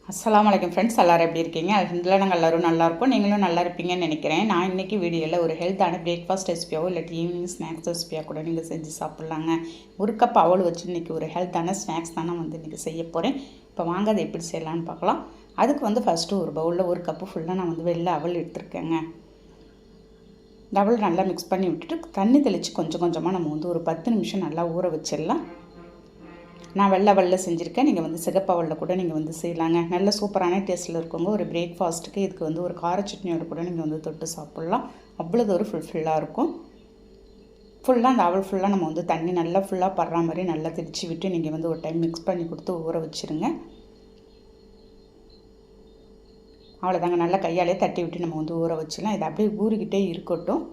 அஸ்ஸலாமு அலைக்கும் ஃப்ரெண்ட்ஸ், எல்லோரும் எப்படி இருக்கீங்க? அல்ஹம்துலில்லாஹ் நாங்கள் எல்லோரும் நல்லாயிருக்கோம். நீங்களும் நல்லா இருப்பீங்கன்னு நினைக்கிறேன். நான் இன்றைக்கி வீடியோவில் ஒரு ஹெல்த்தான பிரேக்ஃபாஸ்ட் ரெசிபியாவோ இல்லாட்டி ஈவினிங் ஸ்நாக்ஸ் ரெசிபியாக கூட நீங்கள் செஞ்சு சாப்பிட்லாங்க. ஒரு கப் அவல் வச்சு இன்றைக்கி ஒரு ஹெல்த்தான ஸ்நாக்ஸ் தான் நான் இன்றைக்கி செய்ய போகிறேன். இப்போ வாங்க அதை எப்படி செய்யலான்னு பார்க்கலாம். அதுக்கு ஃபஸ்ட்டு ஒரு பவுலில் ஒரு கப்பு ஃபுல்லாக நான் வெள்ளை அவல் எடுத்துருக்கேங்க. இந்த அவல் நல்லா மிக்ஸ் பண்ணி விட்டுட்டு தண்ணி தெளித்து கொஞ்சம் கொஞ்சமாக நம்ம ஒரு 10 நிமிஷம் நல்லா ஊற வச்சிடலாம். நான் வெள்ளை அவலில் செஞ்சுருக்கேன். நீங்கள் சிகப்பு அவலில் கூட நீங்கள் செய்யலாங்க. நல்ல சூப்பரான டேஸ்ட்டில் இருக்கவங்க ஒரு பிரேக்ஃபாஸ்ட்டுக்கு இதுக்கு ஒரு கார சட்னியோடு கூட நீங்கள் தொட்டு சாப்பிட்லாம். அவ்வளோது ஒரு ஃபுல்ஃபில்லாக இருக்கும். ஃபுல்லாக அந்த அவல் ஃபுல்லாக நம்ம தண்ணி நல்லா ஃபுல்லாக படுற மாதிரி நல்லா திரிச்சு விட்டு நீங்கள் ஒரு டைம் மிக்ஸ் பண்ணி கொடுத்து ஊற வச்சுருங்க. அவ்வளோதாங்க, நல்லா கையாலே தட்டி விட்டு நம்ம ஊற வச்சிடலாம். இதை அப்படியே ஊறிக்கிட்டே இருக்கட்டும்.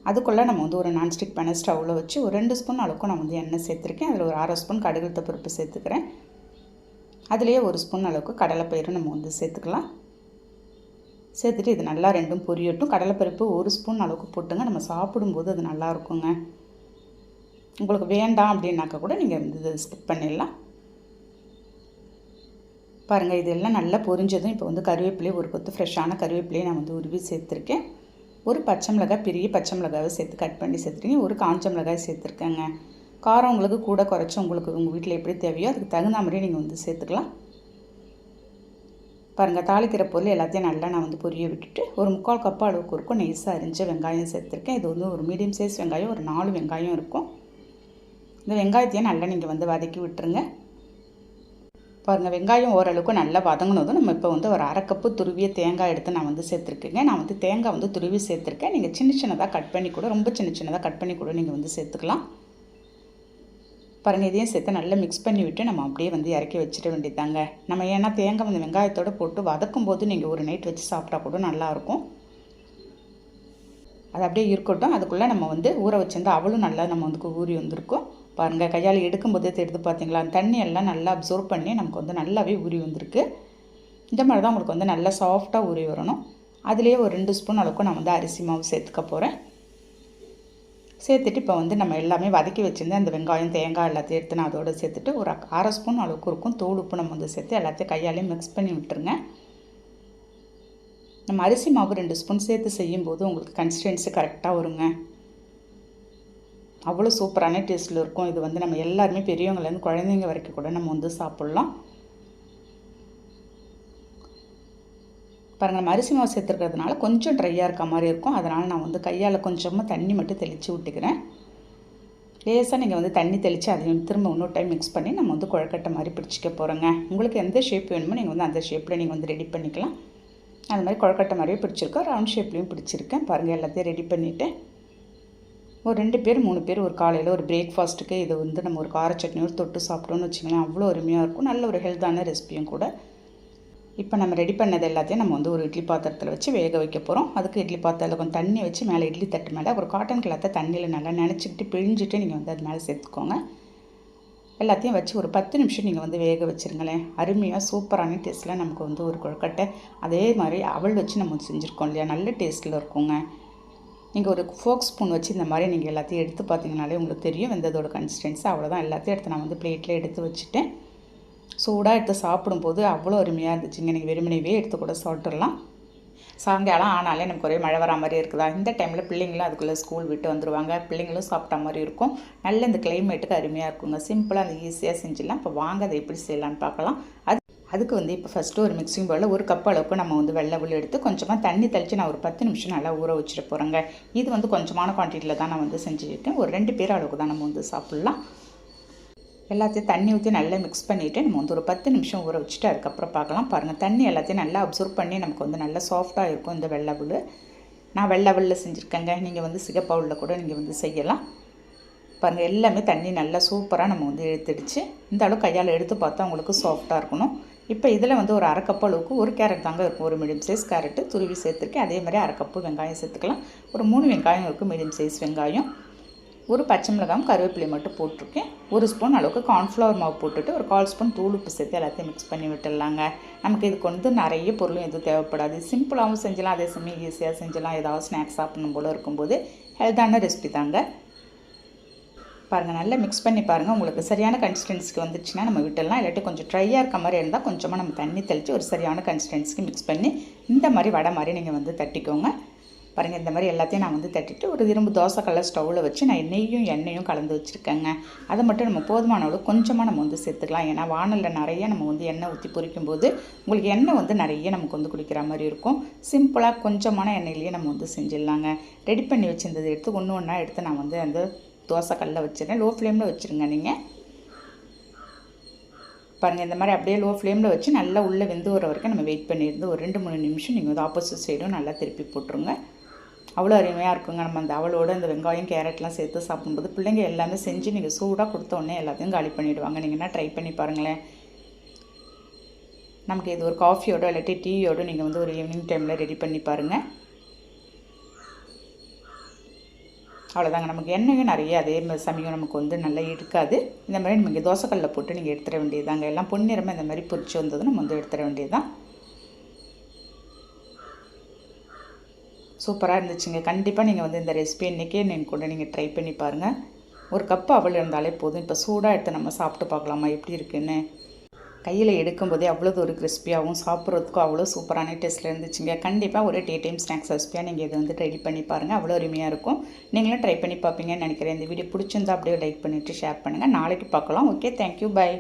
அதுக்குள்ளே நம்ம ஒரு நான்ஸ்டிக் பேனை ஸ்டவ்வில் வச்சு ஒரு 2 ஸ்பூன் அளவுக்கு நான் எண்ணெய் சேர்த்துருக்கேன். அதில் ஒரு 1/2 ஸ்பூன் கடுகு பருப்பு சேர்த்துக்கிறேன். அதுலேயே 1 ஸ்பூன் அளவுக்கு கடலைப்பயிறு நம்ம சேர்த்துக்கலாம். சேர்த்துட்டு இது நல்லா ரெண்டும் பொரியட்டும். கடலைப்பருப்பு 1 ஸ்பூன் அளவுக்கு போட்டுங்க. நம்ம சாப்பிடும்போது அது நல்லா இருக்குங்க. உங்களுக்கு வேண்டாம் அப்படின்னாக்கா கூட நீங்கள் இதை ஸ்கிப் பண்ணிடலாம். பாருங்கள், இதெல்லாம் நல்லா பொரிஞ்சதும் இப்போ கருவேப்பிலையை ஒரு கொத்து ஃப்ரெஷ்ஷான கருவேப்பிலையை நான் உருவி சேர்த்துருக்கேன். ஒரு பச்சை மிளகாய், பெரிய பச்சை மிளகாவை சேர்த்து கட் பண்ணி சேர்த்துருக்கேன். ஒரு காஞ்ச மிளகாய் சேர்த்துருக்கேங்க. காரம் உங்களுக்கு கூட குறைச்சி உங்களுக்கு உங்கள் வீட்டில் எப்படி தேவையோ அதுக்கு தகுந்த மாதிரி நீங்கள் சேர்த்துக்கலாம். பாருங்கள், தாளிக்கிற பொருள் எல்லாத்தையும் நல்லா நான் பொரிய விட்டுட்டு ஒரு 3/4 கப் அளவுக்கு இருக்கும் நெய்ஸாக அரிஞ்ச வெங்காயம் சேர்த்துருக்கேன். இது ஒரு மீடியம் சைஸ் வெங்காயம், ஒரு 4 வெங்காயம் இருக்கும். இந்த வெங்காயத்தையும் நல்லா நீங்கள் வதக்கி விட்டுருங்க. பாருங்கள், வெங்காயம் ஓரளவுக்கு நல்லா வதங்கினதும் நம்ம இப்போ ஒரு 1/2 கப்பு துருவிய தேங்காய் எடுத்து நான் சேர்த்துருக்கேங்க. நான் தேங்காய் துருவி சேர்த்துருக்கேன். நீங்கள் சின்ன சின்னதாக கட் பண்ணி கூட, ரொம்ப சின்ன சின்னதாக கட் பண்ணி கூட நீங்கள் சேர்த்துக்கலாம். பாருங்கள், இதையும் சேர்த்து நல்லா மிக்ஸ் பண்ணி விட்டு நம்ம அப்படியே இறக்கி வச்சிட வேண்டியதாங்க. நம்ம ஏன்னா தேங்காய் வெங்காயத்தோடு போட்டு வதக்கும் போது நீங்கள் ஒரு நைட் வச்சு சாப்பிட்டா கூட நல்லாயிருக்கும். அது அப்படியே இருக்கட்டும். அதுக்குள்ளே நம்ம ஊற வச்சிருந்தா அவளும் நல்லா நம்ம ஊறி வந்திருக்கும். பாருங்கள், கையால் எடுக்கும்போதே எடுத்து பார்த்தீங்களா, தண்ணி எல்லாம் நல்லா அப்சர்வ் பண்ணி நமக்கு நல்லாவே ஊறி வந்திருக்கு. இந்த மாதிரி தான் உங்களுக்கு நல்லா சாஃப்டாக ஊறி வரணும். அதுலேயே ஒரு 2 ஸ்பூன் அளவுக்கு நான் அரிசி மாவு சேர்த்துக்க போகிறேன். சேர்த்துட்டு இப்போ நம்ம எல்லாமே வதக்கி வச்சுருந்தேன். அந்த வெங்காயம் தேங்காய் எல்லாத்தையும் எடுத்து நான் அதோடு சேர்த்துட்டு ஒரு 1/2 ஸ்பூன் அளவுக்கு இருக்கும் தூள் உப்பு நம்ம சேர்த்து எல்லாத்தையும் கையாலே மிக்ஸ் பண்ணி விட்டுருங்க. நம்ம அரிசி மாவு 2 ஸ்பூன் சேர்த்து செய்யும்போது உங்களுக்கு கன்சிஸ்டன்சி கரெக்டாக வருங்க. அவ்வளோ சூப்பரான டேஸ்ட்டில் இருக்கும். இது நம்ம எல்லாருமே பெரியவங்கலேருந்து குழந்தைங்க வரைக்கும் கூட நம்ம சாப்பிட்லாம். பாருங்கள், நம்ம அரிசி மாவு சேர்த்துருக்கிறதுனால கொஞ்சம் ட்ரையாக இருக்க மாதிரி இருக்கும். அதனால் நான் கையால் கொஞ்சமாக தண்ணி மட்டும் தெளித்து விட்டுக்கிறேன். லேசாக நீங்கள் தண்ணி தெளித்து அதையும் திரும்ப இன்னொரு டைம் மிக்ஸ் பண்ணி நம்ம குழக்கட்டை மாதிரி பிடிச்சிக்க போகிறோங்க. உங்களுக்கு எந்த ஷேப் வேணுமோ நீங்கள் அந்த ஷேப்பில் நீங்கள் ரெடி பண்ணிக்கலாம். அது மாதிரி குழக்கட்டை மாதிரியே பிடிச்சிருக்கேன். ரவுண்ட் ஷேப்லேயும் பிடிச்சிருக்கேன். பாருங்கள், எல்லாத்தையும் ரெடி பண்ணிவிட்டேன். ஒரு 2 பேர் 3 பேர் ஒரு காலையில் ஒரு பிரேக்ஃபாஸ்ட்டுக்கு இது நம்ம ஒரு கார சட்னியோடு தொட்டு சாப்பிட்டோன்னு வச்சுக்கலாம். அவ்வளோ அருமையாக இருக்கும். நல்ல ஒரு ஹெல்த்தான ரெசிபியும் கூட. இப்போ நம்ம ரெடி பண்ணது எல்லாத்தையும் நம்ம ஒரு இட்லி பாத்திரத்தில் வச்சு வேக வைக்க போகிறோம். அதுக்கு இட்லி பாத்திரத்தில் கொஞ்சம் தண்ணி வச்சு மேலே இட்லி தட்டு மேலே ஒரு காட்டன் கிளாத்தை தண்ணியில் நல்லா நினச்சிக்கிட்டு பிழிஞ்சிட்டு நீங்கள் அது மேலே சேர்த்துக்கோங்க. எல்லாத்தையும் வச்சு ஒரு 10 நிமிஷம் நீங்கள் வேக வச்சுருங்களேன். அருமையாக சூப்பரான டேஸ்ட்டில் நமக்கு ஒரு கொழுக்கட்டை அதே மாதிரி அவல் வச்சு நம்ம செஞ்சுருக்கோம் இல்லையா, நல்ல டேஸ்ட்டில் இருக்குங்க. நீங்கள் ஒரு ஃபோக் ஸ்பூன் வச்சு இந்த மாதிரி நீங்கள் எல்லாத்தையும் எடுத்து பார்த்தீங்கனாலே உங்களுக்கு தெரியும் வெந்ததோட கன்சிஸ்டன்சி. அவ்வளோதான், எல்லாத்தையும் எடுத்து நான் பிளேட்டில் எடுத்து வச்சுட்டேன். சூடாக எடுத்து சாப்பிடும்போது அவ்வளோ அருமையாக இருந்துச்சுங்க. நீங்கள் வெறுமனவே எடுத்து கூட சாப்பிட்றலாம். சாயங்காலம் ஆனாலே நமக்கு ஒரே மழை வரா மாதிரி இருக்குதா, இந்த டைமில் பிள்ளைங்களும் அதுக்குள்ளே ஸ்கூல் விட்டு வந்துடுவாங்க. பிள்ளைங்களும் சாப்பிட்டா மாதிரி இருக்கும். நல்ல இந்த கிளைமேட்டுக்கு அருமையாக இருக்குங்க. சிம்பிளாக அந்த ஈஸியாக செஞ்சிடலாம். இப்போ வாங்க அதை எப்படி செய்யலான்னு பார்க்கலாம். அதுக்கு இப்போ ஃபஸ்ட்டு ஒரு மிக்சிங் பவுலில் ஒரு கப் அளவுக்கு நம்ம வெள்ளை உள்ள எடுத்து கொஞ்சமாக தண்ணி தெளித்து நான் ஒரு 10 நிமிஷம் நல்லா ஊற வச்சுட்டு போகிறேங்க. இது கொஞ்சமான குவான்டிட்டியில் தான் நான் செஞ்சுருக்கேன். ஒரு 2 பேர் அளவுக்கு தான் நம்ம சாப்பிட்லாம். எல்லாத்தையும் தண்ணி ஊற்றி நல்லா மிக்ஸ் பண்ணிவிட்டு நம்ம ஒரு 10 நிமிஷம் ஊற வச்சுட்டு அதுக்கப்புறம் பார்க்கலாம். பாருங்கள், தண்ணி எல்லாத்தையும் நல்லா அப்சர்வ் பண்ணி நமக்கு நல்லா சாஃப்டாக இருக்கும் இந்த வெள்ளை உள். நான் வெள்ளை உளில் செஞ்சுருக்கேங்க. நீங்கள் சிகப்பு உளில் கூட நீங்கள் செய்யலாம். பாருங்கள், எல்லாமே தண்ணி நல்லா சூப்பராக நம்ம எடுத்துடுச்சு. இந்த அளவு கையால் எடுத்து பார்த்தா உங்களுக்கு சாஃப்டாக இருக்கணும். இப்போ இதில் ஒரு 1/2 கப் அளவுக்கு ஒரு கேரட் தாங்க இருக்கும். ஒரு மீடியம் சைஸ் கேரட்டு துருவி சேர்த்துருக்கேன். அதே மாதிரி 1/2 கப்பு வெங்காயம் சேர்த்துக்கலாம். ஒரு 3 வெங்காயம் இருக்குது, மீடியம் சைஸ் வெங்காயம். ஒரு பச்சை மிளகாயும் கருவேப்பிலை மட்டும் போட்டிருக்கேன். 1 ஸ்பூன் அளவுக்கு கார்ன்ஃப்ளவர் மாவு போட்டுட்டு ஒரு 1/4 ஸ்பூன் தூள் உப்பு சேர்த்து எல்லாத்தையும் மிக்ஸ் பண்ணி விட்டுடலாங்க. நமக்கு இதுக்கு நிறைய பொருளும் எதுவும் தேவைப்படாது. சிம்பிளாகவும் செஞ்சலாம், அதே சமயம் ஈஸியாக செஞ்சலாம். ஏதாவது ஸ்நாக்ஸ் சாப்பிடணும் போல் இருக்கும்போது ஹெல்த்தான ரெசிபி தாங்க. பாருங்கள், நல்லா மிக்ஸ் பண்ணி பாருங்கள். உங்களுக்கு சரியான கன்சிஸ்டன்சிக்கு வந்துச்சுன்னா நம்ம விட்டுடலாம். இல்லாட்டி கொஞ்சம் ட்ரையாக இருக்க மாதிரி இருந்தால் கொஞ்சமாக நம்ம தண்ணி தெளித்து ஒரு சரியான கன்சிஸ்டன்சிக்கு மிக்ஸ் பண்ணி இந்த மாதிரி வடை மாதிரி நீங்கள் வந்து தட்டிக்கோங்க. பாருங்கள், இந்த மாதிரி எல்லாத்தையும் நான் வந்து தட்டிட்டு ஒரு இரும்பு தோசைக்கல்லை ஸ்டவ்வில் வச்சு நான் எண்ணெயும் கலந்து வச்சுருக்கேங்க. அதை மட்டும் நம்ம போதுமான அளவு கொஞ்சமாக நம்ம வந்து சேர்த்துக்கலாம். ஏன்னா வானலில் நிறைய நம்ம வந்து எண்ணெய் ஊற்றி பொரிக்கும்போது உங்களுக்கு எண்ணெய் வந்து நிறைய நமக்கு வந்து குடிக்கிற மாதிரி இருக்கும். சிம்பிளாக கொஞ்சமான எண்ணெயிலேயே நம்ம வந்து செஞ்சிடலாங்க. ரெடி பண்ணி வச்சுருந்தது எடுத்து ஒன்று ஒன்றா எடுத்து நான் வந்து அந்த தோசைக்கல்லில் வச்சுருக்கேன். லோ ஃப்ளேமில் வச்சுருங்க நீங்கள். பாருங்கள், இந்த மாதிரி அப்படியே லோ ஃப்ளேமில் வச்சு நல்லா உள்ளே வெந்து வர வரைக்கும் நம்ம வெயிட் பண்ணியிருந்து ஒரு 2-3 நிமிஷம் நீங்கள் வந்து ஆப்போசிட் சைடும் நல்லா திருப்பி போட்டுருங்க. அவ்வளோ அருமையாக இருக்குங்க. நம்ம அந்த அவளோட அந்த வெங்காயம் கேரட்லாம் சேர்த்து சாப்பிடும்போது பிள்ளைங்க எல்லாமே செஞ்சு நீங்கள் சூடாக கொடுத்த உடனே எல்லாத்தையும் காலி பண்ணிவிடுவாங்க. நீங்கள்னா ட்ரை பண்ணி பாருங்களேன். நமக்கு இது ஒரு காஃபியோட இல்லாட்டி டீயோட நீங்கள் வந்து ஒரு ஈவினிங் டைமில் ரெடி பண்ணி பாருங்கள். அவ்வளோதாங்க. நமக்கு எண்ணெயும் நிறைய அதே மாதிரி சமயம் நமக்கு வந்து நல்லா இருக்காது. இந்த மாதிரி நீங்கள் தோசைக்கல்லில் போட்டு நீங்கள் எடுத்துட வேண்டியதாங்க. எல்லாம் பொன்னிறமாக இந்த மாதிரி பொரிச்சு வந்தது நம்ம வந்து எடுத்துட வேண்டியதுதான். சூப்பராக இருந்துச்சுங்க. கண்டிப்பாக நீங்கள் வந்து இந்த ரெசிபி இன்றைக்கே நீங்கள் கூட நீங்கள் ட்ரை பண்ணி பாருங்கள். ஒரு கப்பு அவல் இருந்தாலே போதும். இப்போ சூடாக எடுத்து நம்ம சாப்பிட்டு பார்க்கலாமா எப்படி இருக்குன்னு. கையில் எடுக்கும்போதே அவ்வளோ ஒரு கிறிஸ்பியாகவும் சாப்பிட்றதுக்கும் அவ்வளோ சூப்பரான டேஸ்ட்டில் இருந்துச்சுங்க. கண்டிப்பாக ஒரு டீ டைம் ஸ்நாக்ஸ் ரெசிபியாக நீங்கள் இதை வந்து ரெடி பண்ணி பாருங்கள். அவ்வளோ அருமையாக இருக்கும். நீங்களும் ட்ரை பண்ணி பார்ப்பீங்கன்னு நினைக்கிறேன். இந்த வீடியோ பிடிச்சிருந்தா அப்படியே லைக் பண்ணிவிட்டு ஷேர் பண்ணுங்கள். நாளைக்கு பார்க்கலாம். Okay, thank you, by.